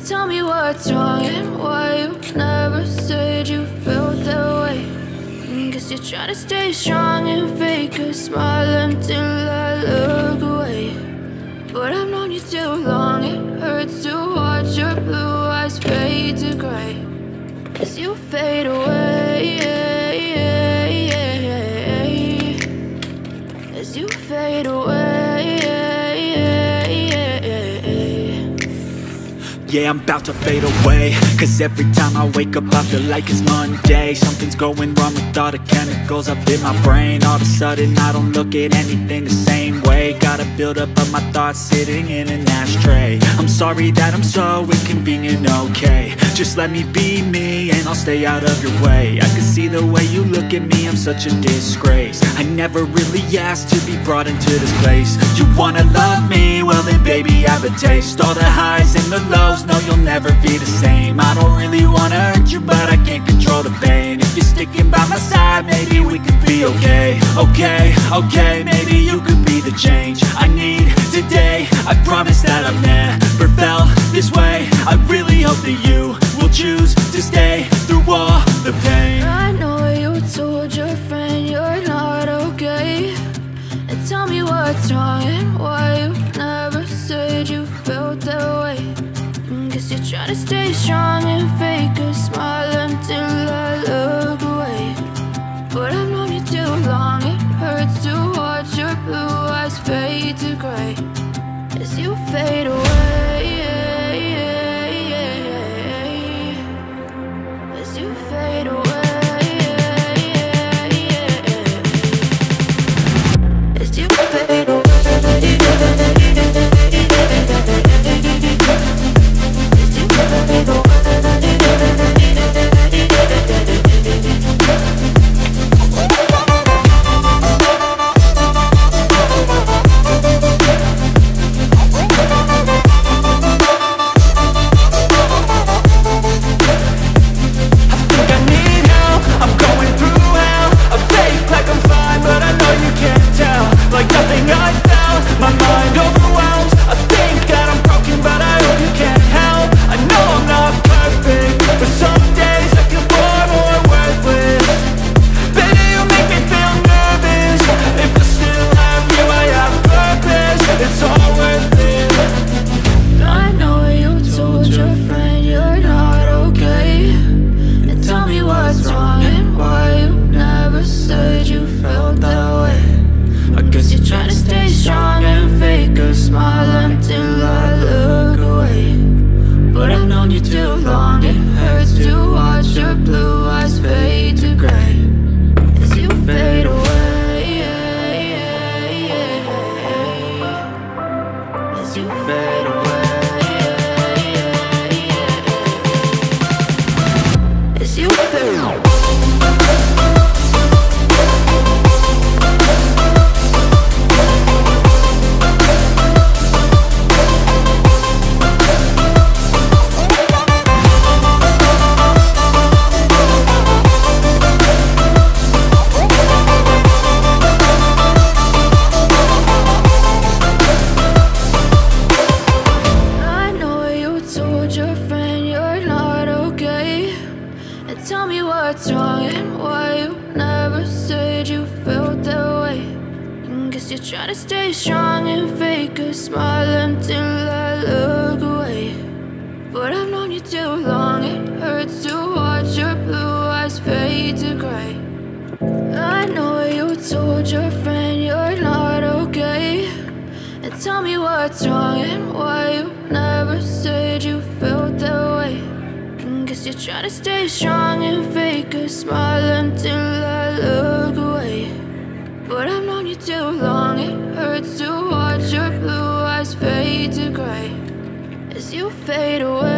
Tell me what's wrong and why you never said you felt that way. Guess you're trying to stay strong and fake a smile until I look away. But I've known you too long, it hurts to watch your blue eyes fade to gray as you fade away, as you fade away. Yeah, I'm about to fade away, cause every time I wake up I feel like it's Monday. Something's going wrong with all the chemicals up in my brain. All of a sudden I don't look at anything the same way. Gotta build up of my thoughts sitting in an ashtray. I'm sorry that I'm so inconvenient, okay. Just let me be me and I'll stay out of your way. I can see the way you look at me, I'm such a disgrace. I never really asked to be brought into this place. You wanna love me? Well then baby I have a taste. All the highs and the lows, no you'll never be the same. I don't really wanna hurt you but I can't control the pain. If you're sticking by my side maybe we could be okay. Okay, maybe you could be the change I need today. I promise that I've never felt this way. I really hope that you will choose to stay through all the pain. I know you told your friend you're not okay, and tell me what's wrong and why you never said you felt that way. Guess you're trying to stay strong and fake a smile until I look away. But I've known you too long, it hurts to watch your blue eyes fade to gray as you fade away, as you fade away, as you fade away. Try to stay strong and fake a smile until I look away. But I've known you too long, it hurts to watch your blue eyes fade to gray. I know you told your friend you're not okay, and tell me what's wrong and why you never said you felt that way. Guess you're trying to stay strong and fake a smile until I look away. But I've known you too long, it hurts to watch your blue eyes fade to gray as you fade away.